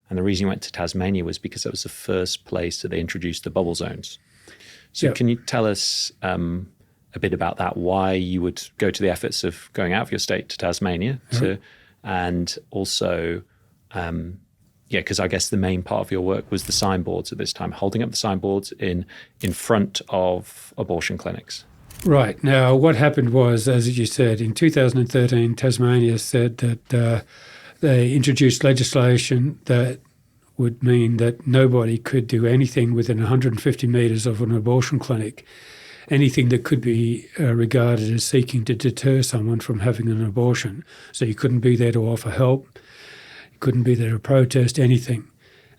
And the reason you went to Tasmania was because it was the first place that they introduced the bubble zones. So can you tell us a bit about that, why you would go to the efforts of going out of your state to Tasmania and also, because I guess the main part of your work was the signboards at this time, holding up the signboards in front of abortion clinics. Right. Now, what happened was, as you said, in 2013, Tasmania said that they introduced legislation that would mean that nobody could do anything within 150 metres of an abortion clinic, anything that could be regarded as seeking to deter someone from having an abortion. So you couldn't be there to offer help, you couldn't be there to protest, anything.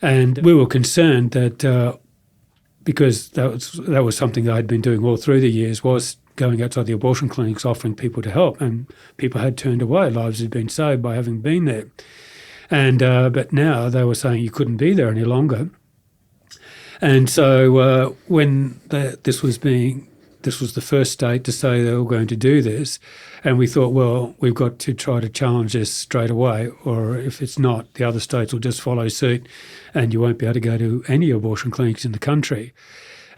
And we were concerned that because that was something that I'd been doing all through the years, was going outside the abortion clinics offering people to help, and people had turned away. Lives had been saved by having been there. And but now they were saying you couldn't be there any longer. And so when this was the first state to say they were going to do this, and we thought, well, we've got to try to challenge this straight away, or if it's not, the other states will just follow suit and you won't be able to go to any abortion clinics in the country.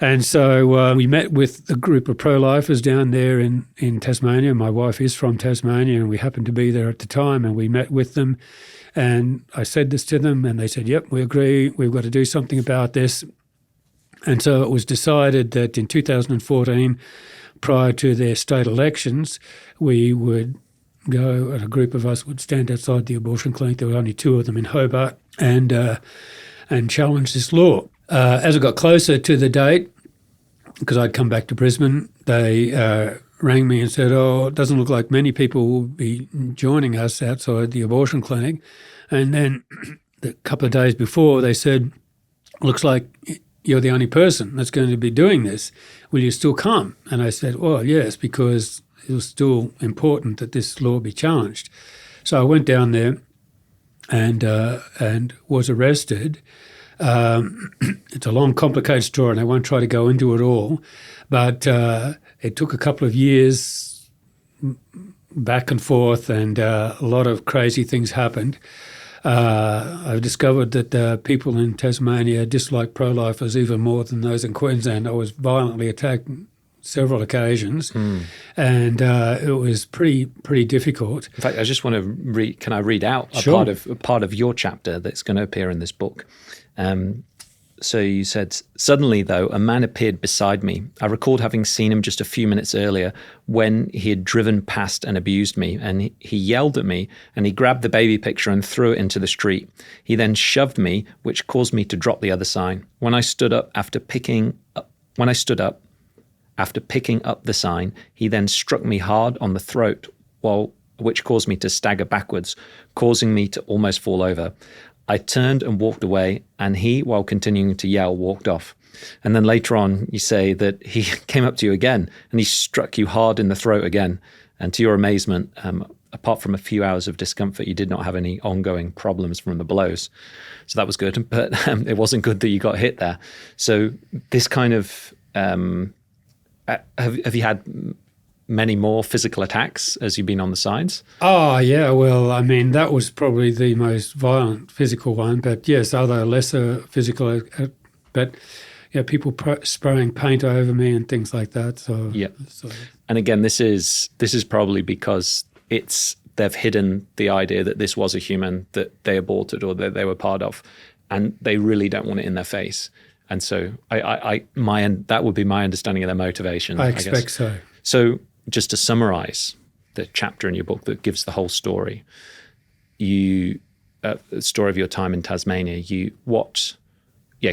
And so we met with a group of pro-lifers down there in Tasmania. My wife is from Tasmania, and we happened to be there at the time, and we met with them. And I said this to them, and they said, yep, we agree, we've got to do something about this. And so it was decided that in 2014, prior to their state elections, we would go, and a group of us would stand outside the abortion clinic. There were only 2 of them in Hobart, and challenge this law. As it got closer to the date, because I'd come back to Brisbane, they rang me and said, it doesn't look like many people will be joining us outside the abortion clinic. And then a couple of days before, they said, looks like you're the only person that's going to be doing this. Will you still come? And I said, well, yes, because it was still important that this law be challenged. So I went down there and was arrested. It's a long, complicated story, and I won't try to go into it all. But it took a couple of years back and forth, and a lot of crazy things happened. I've discovered that people in Tasmania dislike pro-lifers even more than those in Queensland. I was violently attacked on several occasions, and it was pretty difficult. In fact, I just want to read. Can I read out Sure. a part of your chapter that's going to appear in this book? So you said, suddenly, though, a man appeared beside me. I recalled having seen him just a few minutes earlier when he had driven past and abused me, and he yelled at me, and he grabbed the baby picture and threw it into the street. He then shoved me, which caused me to drop the other sign. When I stood up after picking up the sign, he then struck me hard on the throat, which caused me to stagger backwards, causing me to almost fall over. I turned and walked away, and he, while continuing to yell, walked off. And then later on, you say that he came up to you again, and he struck you hard in the throat again. And to your amazement, apart from a few hours of discomfort, you did not have any ongoing problems from the blows. So that was good, but it wasn't good that you got hit there. So this kind of, have you had many more physical attacks as you've been on the sides? Oh, yeah. Well, I mean, that was probably the most violent physical one. But yes, other lesser physical, but yeah, people spraying paint over me and things like that. So yeah. And again, this is probably because they've hidden the idea that this was a human that they aborted or that they were part of, and they really don't want it in their face. And so that would be my understanding of their motivation. I expect so. So just to summarize the chapter in your book that gives the whole story, the story of your time in Tasmania,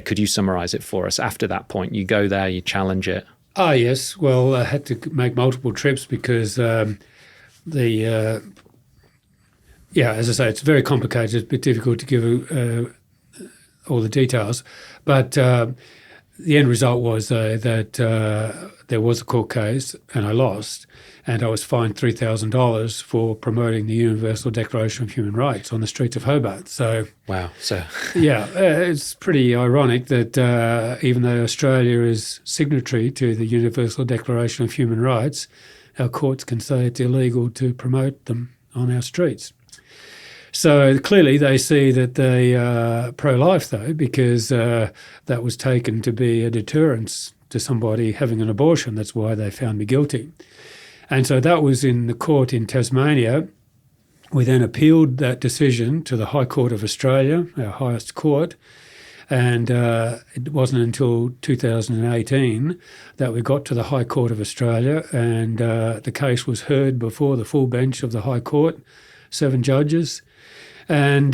could you summarize it for us? After that point, you go there, you challenge it. Ah, yes. Well, I had to make multiple trips because as I say, it's very complicated. It's a bit difficult to give all the details. But the end result was that there was a court case and I lost, and I was fined $3,000 for promoting the Universal Declaration of Human Rights on the streets of Hobart. So wow. So yeah, it's pretty ironic that even though Australia is signatory to the Universal Declaration of Human Rights, our courts can say it's illegal to promote them on our streets. So clearly they see that they are pro-life, though, because that was taken to be a deterrence to somebody having an abortion. That's why they found me guilty. And so that was in the court in Tasmania. We then appealed that decision to the High Court of Australia, our highest court. And it wasn't until 2018 that we got to the High Court of Australia, and the case was heard before the full bench of the High Court, 7 judges. And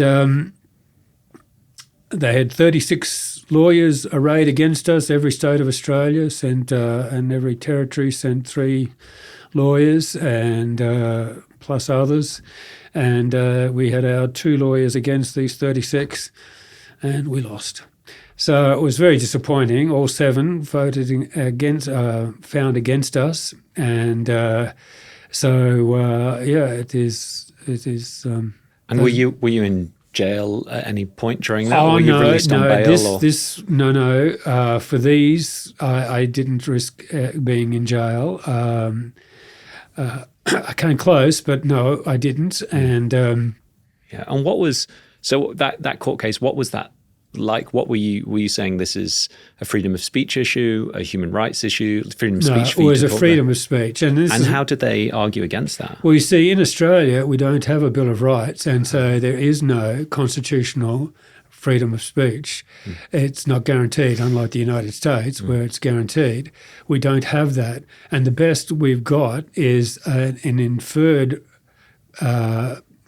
they had 36 lawyers arrayed against us. Every state of Australia sent, and every territory sent 3 lawyers, and plus others. And we had our 2 lawyers against these 36. And we lost. So it was very disappointing. All 7 voted against, found against us, and it is. And were you in jail at any point during that? Oh, were you released on bail? No. For these, I didn't risk being in jail. I came close, but no, I didn't. And And what was that court case? What was that like? What were you saying? This is a freedom of speech issue, a human rights issue, freedom of speech? No, it was a freedom of speech. And how did they argue against that? Well, you see, in Australia, we don't have a Bill of Rights, and so there is no constitutional freedom of speech. It's not guaranteed, unlike the United States, where it's guaranteed. We don't have that. And the best we've got is an inferred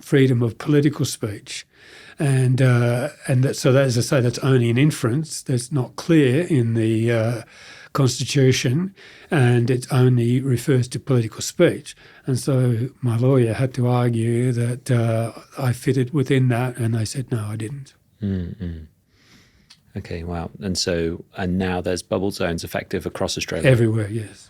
freedom of political speech. And so that, as I say, that's only an inference. That's not clear in the Constitution, and it only refers to political speech. And so my lawyer had to argue that I fitted within that, and they said, no, I didn't. Mm-hmm. Okay, wow. And now there's bubble zones effective across Australia? Everywhere, yes.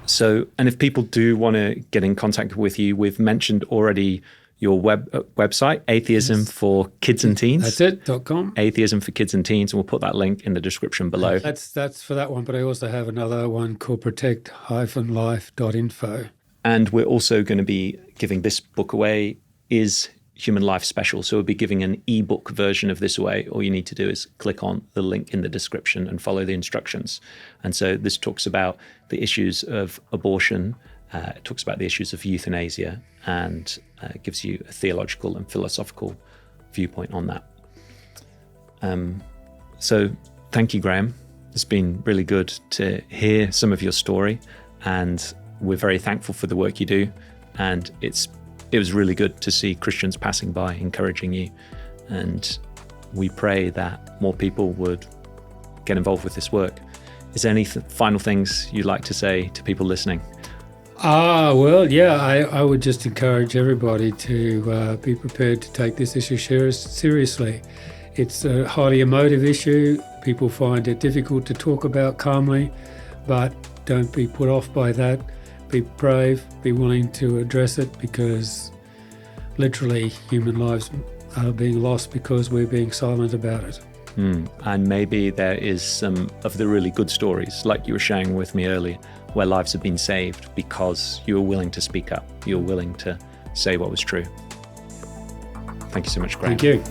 So, and if people do want to get in contact with you, we've mentioned already your website, Atheism for Kids and Teens. That's it, .com. Atheism for Kids and Teens, and we'll put that link in the description below. That's for that one, but I also have another one called protect-life.info. And we're also going to be giving this book away, Is Human Life Special? So we'll be giving an ebook version of this away. All you need to do is click on the link in the description and follow the instructions. And so this talks about the issues of abortion, it talks about the issues of euthanasia, and gives you a theological and philosophical viewpoint on that. So thank you, Graham. It's been really good to hear some of your story, and we're very thankful for the work you do. And it was really good to see Christians passing by, encouraging you. And we pray that more people would get involved with this work. Is there any final things you'd like to say to people listening? I would just encourage everybody to be prepared to take this issue seriously. It's a highly emotive issue. People find it difficult to talk about calmly, but don't be put off by that. Be brave, be willing to address it, because literally human lives are being lost because we're being silent about it. And maybe there is some of the really good stories, like you were sharing with me earlier, where lives have been saved because you were willing to speak up. You were willing to say what was true. Thank you so much, Graham. Thank you.